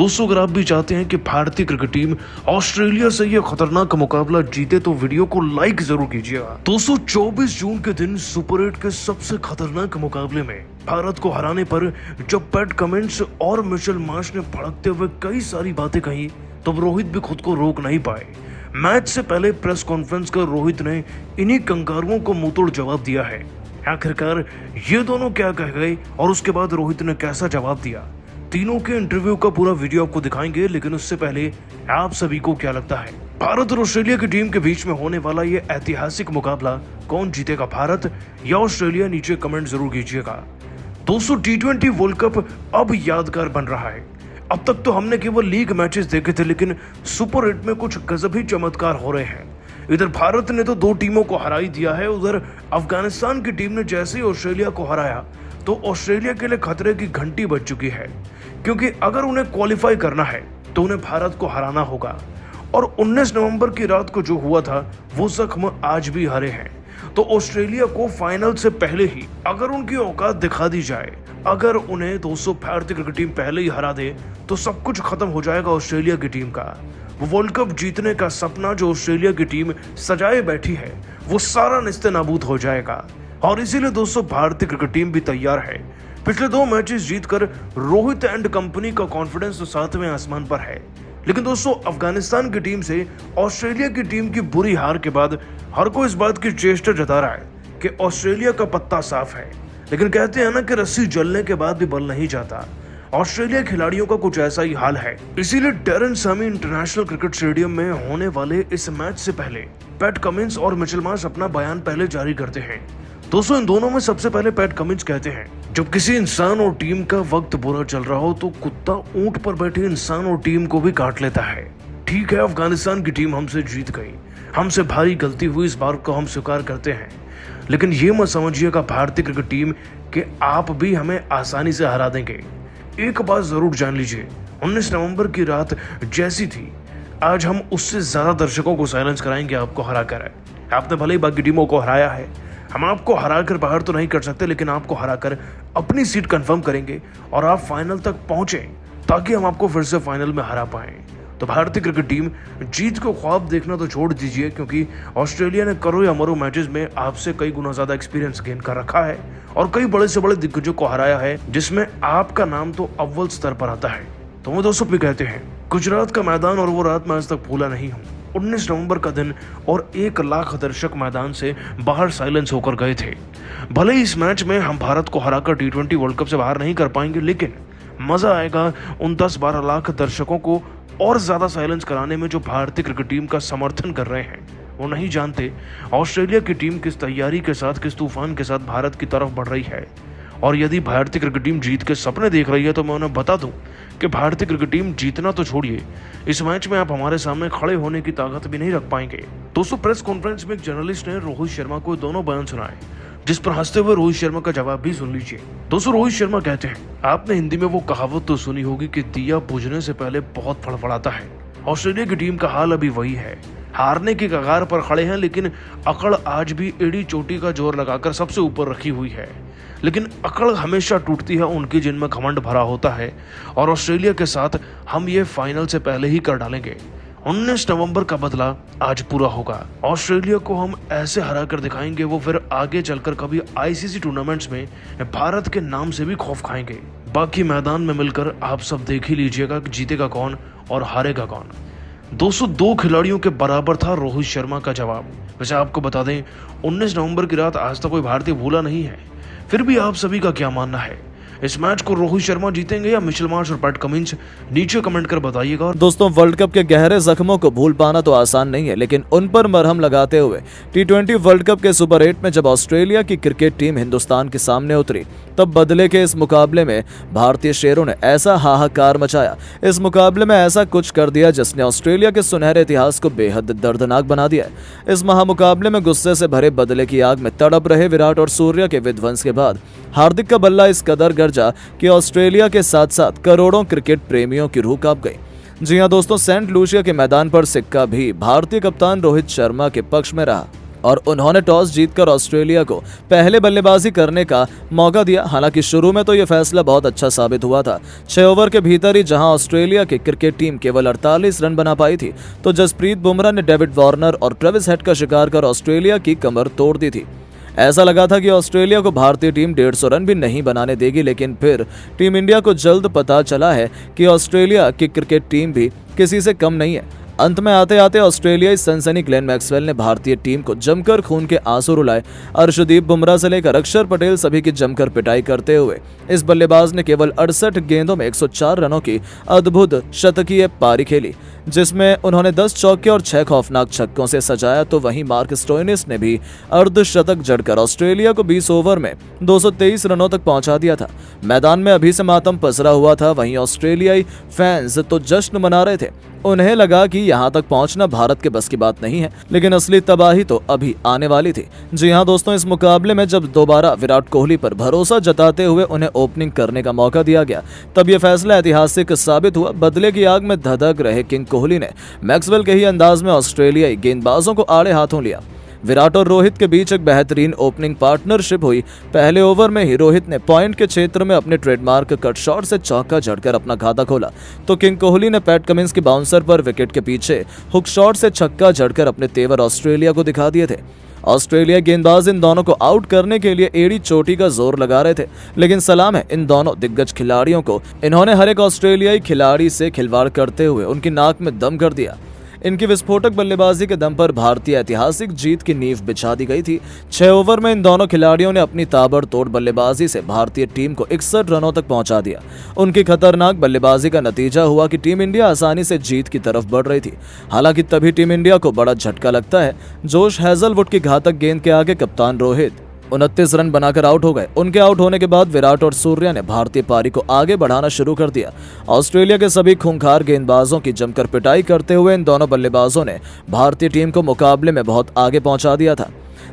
दोस्तों, अगर आप भी चाहते हैं कि भारतीय क्रिकेट टीम ऑस्ट्रेलिया से ये खतरनाक मुकाबला जीते तो वीडियो को लाइक जरूर कीजिएगा। दोस्तों, 24 जून के दिन सुपर 8 के सबसे खतरनाक मुकाबले में भारत को हराने पर जब पैट कमिंस और मिचेल मार्श ने भड़कते हुए कई सारी बातें कही तब रोहित भी खुद को रोक नहीं पाए। मैच से पहले प्रेस कॉन्फ्रेंस कर रोहित ने इन्हीं कंगारुओं को मुंहतोड़ जवाब दिया है। आखिरकार ये दोनों क्या कह गए और उसके बाद रोहित ने कैसा जवाब दिया, तीनों के इंटरव्यू का पूरा वीडियो आपको दिखाएंगे। लेकिन उससे पहले आप सभी को क्या लगता है, भारत और ऑस्ट्रेलिया की टीम के बीच में होने वाला ये ऐतिहासिक मुकाबला कौन जीतेगा, भारत या ऑस्ट्रेलिया? नीचे कमेंट जरूर कीजिएगा। दोस्तों, T20 वर्ल्ड कप अब यादगार बन रहा है। अब तक तो हमने केवल लीग मैचेस देखे थे, लेकिन सुपर 8 में कुछ गजब ही चमत्कार हो रहे हैं। इधर भारत ने तो 2 टीमों को हरा ही दिया है, उधर अफगानिस्तान की टीम ने जैसे ही ऑस्ट्रेलिया को हराया तो ऑस्ट्रेलिया के लिए खतरे की घंटी बज चुकी है, क्योंकि अगर उन्हें क्वालिफाई करना है तो उन्हें भारत को हराना होगा। और 19 नवंबर की रात को जो हुआ था वो जख्म आज भी हरे हैं। तो ऑस्ट्रेलिया को फाइनल से पहले ही अगर उनकी औकात दिखा दी जाए, अगर उन्हें 200 भारतीय क्रिकेट टीम पहले ही हरा दे तो सब कुछ खत्म हो जाएगा ऑस्ट्रेलिया की टीम का। वो वर्ल्ड कप जीतने का सपना जो ऑस्ट्रेलिया की टीम सजाए बैठी है वो सारा निस्ते नाबूद हो जाएगा। और इसीलिए दोस्तों, भारतीय क्रिकेट टीम भी तैयार है। पिछले 2 मैचेस जीतकर रोहित एंड कंपनी का कॉन्फिडेंस तो 7वें आसमान पर है। लेकिन दोस्तों, अफगानिस्तान की टीम से ऑस्ट्रेलिया की टीम की बुरी हार के बाद हर कोई इस बात की चेष्टा जता रहा है कि ऑस्ट्रेलिया का पत्ता साफ है। लेकिन कहते हैं ना कि रस्सी जलने के बाद भी बल नहीं जाता। ऑस्ट्रेलिया खिलाड़ियों का कुछ ऐसा ही हाल है। इसीलिए डैरेन सामी इंटरनेशनल क्रिकेट स्टेडियम में होने वाले इस मैच से पहले पैट कमिंस और मिचेल मार्श अपना बयान पहले जारी करते हैं। दोस्तों, इन दोनों में सबसे पहले पैट कमिंस कहते हैं, जब किसी इंसान और टीम का वक्त बुरा चल रहा हो तो कुत्ता ऊंट पर बैठे इंसान और टीम को भी काट लेता है। ठीक है, अफगानिस्तान की टीम हमसे जीत गई, हमसे भारी गलती हुई, इस बात को हम स्वीकार करते हैं। लेकिन ये मत समझिएगा भारतीय क्रिकेट टीम कि आप भी हमें आसानी से हरा देंगे। एक बात जरूर जान लीजिए, 19 नवंबर की रात जैसी थी, आज हम उससे ज्यादा दर्शकों को साइलेंस कराएंगे आपको हरा कर। आपने भले ही बाकी टीमों को हराया है, हम आपको हराकर बाहर तो नहीं कर सकते, लेकिन आपको हराकर अपनी सीट कंफर्म करेंगे और आप फाइनल तक पहुंचे ताकि हम आपको फिर से फाइनल में हरा पाएं। तो भारतीय क्रिकेट टीम जीत को ख्वाब देखना तो छोड़ दीजिए, क्योंकि ऑस्ट्रेलिया ने करो या मरो मैचेस में आपसे कई गुना ज्यादा एक्सपीरियंस गेन कर रखा है और कई बड़े से बड़े दिग्गजों को हराया है, जिसमें आपका नाम तो अव्वल स्तर पर आता है। तो वो दोस्तों भी कहते हैं, गुजरात का मैदान और वो रात मैं आज तक भूला नहीं हूँ। 19 नवंबर का दिन और 1 लाख दर्शक मैदान से बाहर साइलेंस होकर गए थे। भले ही इस मैच में हम भारत को हराकर T20 वर्ल्ड कप से बाहर नहीं कर पाएंगे, लेकिन मजा आएगा उन 10-12 लाख दर्शकों को और ज्यादा साइलेंस कराने में जो भारतीय क्रिकेट टीम का समर्थन कर रहे हैं। वो नहीं जानते ऑस्ट्रेलिया की टीम किस तैयारी के साथ, किस तूफान के साथ भारत की तरफ बढ़ रही है। और यदि भारतीय क्रिकेट टीम जीत के सपने देख रही है तो मैं उन्हें बता दूं कि भारतीय क्रिकेट टीम जीतना तो छोड़िए, इस मैच में आप हमारे सामने खड़े होने की ताकत भी नहीं रख पाएंगे। दोस्तों, प्रेस कॉन्फ्रेंस में एक जर्नलिस्ट ने रोहित शर्मा को दोनों बयान सुनाए, जिस पर हंसते हुए रोहित शर्मा का जवाब भी सुन लीजिए। दोस्तों, रोहित शर्मा कहते हैं, आपने हिंदी में वो कहावत तो सुनी होगी कि दिया बुझने से पहले बहुत फड़फड़ाता है। ऑस्ट्रेलिया की टीम का हाल अभी वही है, हारने की कगार पर खड़े हैं, लेकिन अकड़ आज भी एड़ी चोटी का जोर लगाकर सबसे ऊपर रखी हुई है। लेकिन अकड़ हमेशा टूटती है उनकी जिनमें घमंड भरा होता है, और ऑस्ट्रेलिया के साथ हम ये फाइनल से पहले ही कर डालेंगे। 19 नवंबर का बदला आज पूरा होगा। ऑस्ट्रेलिया को हम ऐसे हरा कर दिखाएंगे, वो फिर आगे चलकर कभी ICC टूर्नामेंट्स में भारत के नाम से भी खौफ खाएंगे। बाकी मैदान में मिलकर आप सब देख ही लीजिएगा कि जीतेगा कौन और हारेगा कौन। 202 खिलाड़ियों के बराबर था रोहित शर्मा का जवाब। वैसे आपको बता दें, 19 नवंबर की रात आज तक कोई भारतीय भूला नहीं है। फिर भी आप सभी का क्या मानना है, इस मैच को रोहित शर्मा जीतेंगे या मिचेल मार्श और पैट कमिंस? नीचे कमेंट कर बताइएगा। दोस्तों, वर्ल्ड कप के गहरे जख्मों को भूल पाना तो आसान नहीं है, लेकिन उन पर मरहम लगाते हुए T20 वर्ल्ड कप के सुपर 8 में जब ऑस्ट्रेलिया की क्रिकेट टीम हिंदुस्तान के सामने उतरी, तब बदले के इस मुकाबले में भारतीय शेरों ने ऐसा हाहाकार मचाया, इस मुकाबले में ऐसा कुछ कर दिया जिसने ऑस्ट्रेलिया के सुनहरे इतिहास को बेहद दर्दनाक बना दिया। इस महामुकाबले में गुस्से से भरे बदले की आग में तड़प रहे विराट और सूर्या के विध्वंस के बाद हार्दिक का बल्ला इस कदर गरजा कि ऑस्ट्रेलिया के साथ साथ करोड़ों क्रिकेट प्रेमियों की रूह कांप गई। जी हां दोस्तों, सेंट लूसिया के मैदान पर सिक्का भी भारतीय कप्तान रोहित शर्मा के पक्ष में रहा। और उन्होंने टॉस जीतकर ऑस्ट्रेलिया को पहले बल्लेबाजी करने का मौका दिया। हालांकि शुरू में तो यह फैसला बहुत अच्छा साबित हुआ था। 6 ओवर के भीतर ही जहां ऑस्ट्रेलिया की क्रिकेट टीम केवल 48 रन बना पाई थी, तो जसप्रीत बुमराह ने डेविड वार्नर और ट्रेविस हेड का शिकार कर ऑस्ट्रेलिया की कमर तोड़ दी थी। ऐसा लगा था कि ऑस्ट्रेलिया को भारतीय टीम 150 रन भी नहीं बनाने देगी, लेकिन फिर टीम इंडिया को जल्द पता चला है कि ऑस्ट्रेलिया की क्रिकेट टीम भी किसी से कम नहीं है। अंत में आते आते ऑस्ट्रेलियाई सनसनी ग्लेन मैक्सवेल ने भारतीय टीम को जमकर खून के आंसू रुलाए। अर्शदीप बुमराह से लेकर अक्षर पटेल सभी की जमकर पिटाई करते हुए इस बल्लेबाज ने केवल 68 गेंदों में 104 रनों की अद्भुत शतकीय पारी खेली, जिसमें उन्होंने 10 चौके और 6 खौफनाक छक्कों से सजाया। तो वहीं मार्क स्टोइनिस ने भी अर्धशतक जड़कर ऑस्ट्रेलिया को 20 ओवर में 223 रनों तक पहुंचा दिया था। मैदान में अभी से मातम पसरा हुआ था। वहीं ऑस्ट्रेलियाई फैंस तो जश्न मना रहे थे। उन्हें लगा कि यहां तक पहुंचना भारत के बस की बात नहीं है, लेकिन असली तबाही तो अभी आने वाली थी। जी हां दोस्तों, इस मुकाबले में जब दोबारा विराट कोहली पर भरोसा जताते हुए उन्हें ओपनिंग करने का मौका दिया गया, तब यह फैसला ऐतिहासिक साबित हुआ। बदले की आग में धधक रहे किंग कोहली ने मैक्सवेल के ही अंदाज में ऑस्ट्रेलियाई गेंदबाजों को आड़े हाथों लिया। विराट और रोहित के बीच एक बेहतरीन ओपनिंग पार्टनरशिप हुई। पहले ओवर में ही रोहित ने पॉइंट के क्षेत्र में अपने ट्रेडमार्क कट शॉट से चौका जड़कर अपना खाता खोला, तो किंग कोहली ने पैट कमिंस की बाउंसर पर विकेट के पीछे हुक शॉट से छक्का जड़कर अपने तेवर ऑस्ट्रेलिया को दिखा दिए थे। ऑस्ट्रेलिया गेंदबाज इन दोनों को आउट करने के लिए एड़ी चोटी का जोर लगा रहे थे, लेकिन सलाम है इन दोनों दिग्गज खिलाड़ियों को, इन्होंने हर एक ऑस्ट्रेलियाई खिलाड़ी से खिलवाड़ करते हुए उनकी नाक में दम कर दिया। इनकी विस्फोटक बल्लेबाजी के दम पर भारतीय ऐतिहासिक जीत की नींव बिछा दी गई थी। 6 ओवर में इन दोनों खिलाड़ियों ने अपनी ताबड़तोड़ बल्लेबाजी से भारतीय टीम को 61 रनों तक पहुंचा दिया। उनकी खतरनाक बल्लेबाजी का नतीजा हुआ कि टीम इंडिया आसानी से जीत की तरफ बढ़ रही थी। हालांकि तभी टीम इंडिया को बड़ा झटका लगता है। जोश हैजलवुड की घातक गेंद के आगे कप्तान रोहित 29 रन बनाकर आउट हो गए। उनके आउट होने के बाद विराट और सूर्या ने भारतीय पारी को आगे बढ़ाना शुरू कर दिया। ऑस्ट्रेलिया के सभी खूंखार गेंदबाजों की जमकर पिटाई करते हुए इन दोनों बल्लेबाजों ने भारतीय टीम को मुकाबले में बहुत आगे पहुंचा दिया था।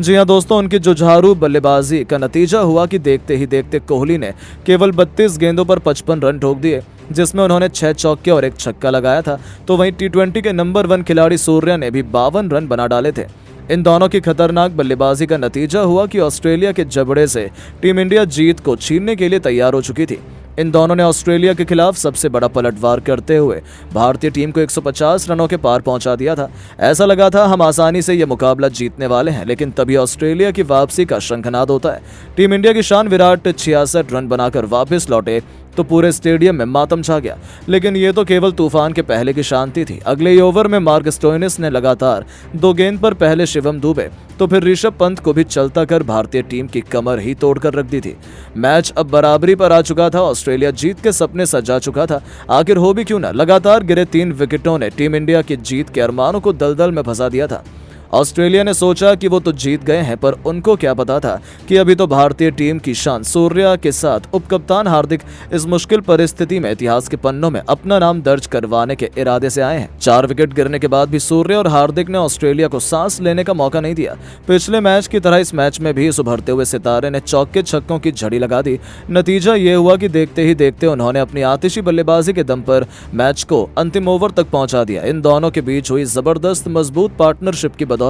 जी हां दोस्तों, उनकी जुझारू बल्लेबाजी का नतीजा हुआ कि देखते ही देखते कोहली ने केवल 32 गेंदों पर 55 रन ठोक दिए, जिसमें उन्होंने 6 चौके और 1 छक्का लगाया था। तो वहीं T20 के नंबर 1 खिलाड़ी सूर्या ने भी 52 रन बना डाले थे। इन दोनों की खतरनाक बल्लेबाजी का नतीजा हुआ कि ऑस्ट्रेलिया के जबड़े से टीम इंडिया जीत को छीनने के लिए तैयार हो चुकी थी। इन दोनों ने ऑस्ट्रेलिया के खिलाफ सबसे बड़ा पलटवार करते हुए भारतीय टीम को 150 रनों के पार पहुंचा दिया था। ऐसा लगा था हम आसानी से यह मुकाबला जीतने वाले हैं, लेकिन तभी ऑस्ट्रेलिया की वापसी का शंखनाद होता है। टीम इंडिया की शान विराट 66 रन बनाकर वापस लौटे तो पूरे स्टेडियम में मातम छा गया। लेकिन ये तो केवल तूफान के पहले की शांति थी। अगले ही ओवर में मार्क स्टोइनिस ने लगातार 2 गेंद पर पहले शिवम दुबे तो फिर ऋषभ पंत को भी चलता कर भारतीय टीम की कमर ही तोड़कर रख दी थी। मैच अब बराबरी पर आ चुका था। ऑस्ट्रेलिया जीत के सपने सजा चुका था। आखिर हो भी क्यों ना, लगातार गिरे 3 विकेटों ने टीम इंडिया की जीत के अरमानों को दलदल में फंसा दिया था। ऑस्ट्रेलिया ने सोचा कि वो तो जीत गए हैं, पर उनको क्या पता था कि अभी तो भारतीय टीम की शान सूर्या के साथ उपकप्तान हार्दिक इस मुश्किल परिस्थिति में इतिहास के पन्नों में अपना नाम दर्ज करवाने के इरादे से आए हैं। 4 विकेट गिरने के बाद भी सूर्या और हार्दिक ने ऑस्ट्रेलिया को सांस लेने का मौका नहीं दिया। पिछले मैच की तरह इस मैच में भी इस उभरते हुए सितारे ने चौके छक्कों की झड़ी लगा दी। नतीजा ये हुआ कि देखते ही देखते उन्होंने अपनी आतिशी बल्लेबाजी के दम पर मैच को अंतिम ओवर तक पहुंचा दिया। इन दोनों के बीच हुई जबरदस्त मजबूत पार्टनरशिप की बदौलत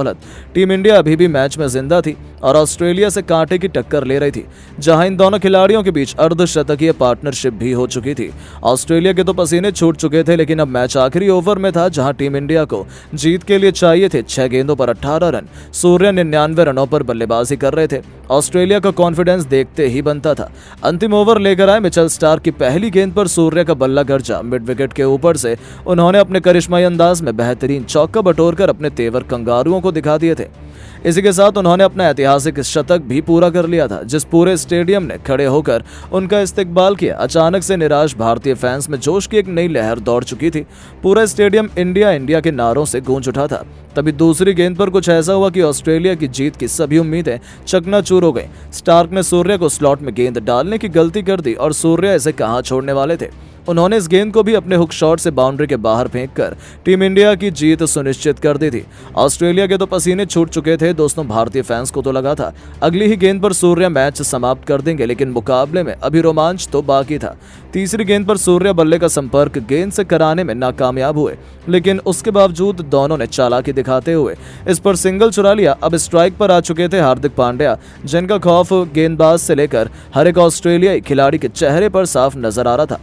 टीम इंडिया अभी भी मैच में जिंदा थी और ऑस्ट्रेलिया से कांटे की टक्कर ले रही थी, जहां इन दोनों खिलाड़ियों के बीच अर्धशतकीय पार्टनरशिप भी हो चुकी थी। ऑस्ट्रेलिया के तो पसीने छूट चुके थे, लेकिन अब मैच आखिरी ओवर में था, जहां टीम इंडिया को जीत के लिए चाहिए थे 6 गेंदों पर 18 रन। सूर्या 99 रनों पर बल्लेबाजी कर रहे थे। ऑस्ट्रेलिया का कॉन्फिडेंस देखते ही बनता था। अंतिम ओवर लेकर आए मिचेल स्टार्क की पहली गेंद पर सूर्या का बल्ला गरजा मिड विकेट के ऊपर से उन्होंने अपने करिश्माई अंदाज में बेहतरीन चौका बटोरकर अपने तेवर कंगारुओं को दिखा दिए थे। इसी के साथ उन्होंने अपना ऐतिहासिक शतक भी पूरा कर लिया था, जिस पूरे स्टेडियम ने खड़े होकर उनका इस्तकबाल किया। अचानक से निराश भारतीय फैंस में जोश की एक नई लहर दौड़ चुकी थी। पूरा स्टेडियम इंडिया इंडिया के नारों से गूंज उठा था। तभी दूसरी गेंद पर कुछ ऐसा हुआ कि ऑस्ट्रेलिया की जीत की सभी उम्मीदें चकनाचूर हो गईं। स्टार्क ने सूर्या को स्लॉट में गेंद डालने की गलती कर दी और सूर्या इसे कहां छोड़ने वाले थे। उन्होंने इस गेंद को भी अपने हुक शॉट से बाउंड्री के बाहर फेंककर टीम इंडिया की जीत सुनिश्चित कर दी थी। ऑस्ट्रेलिया के तो पसीने छूट चुके थे दोस्तों। भारतीय फैंस को तो लगा था अगली ही गेंद पर सूर्या मैच समाप्त कर देंगे, लेकिन मुकाबले में अभी रोमांच तो बाकी था। तीसरी गेंद पर सूर्या बल्ले का संपर्क गेंद से कराने में नाकामयाब हुए, लेकिन उसके बावजूद दोनों ने चालाकी दिखाते हुए इस पर सिंगल चुरा लिया। अब स्ट्राइक पर आ चुके थे हार्दिक पांड्या, जिनका खौफ गेंदबाज से लेकर हर एक ऑस्ट्रेलियाई खिलाड़ी के चेहरे पर साफ नजर आ रहा था।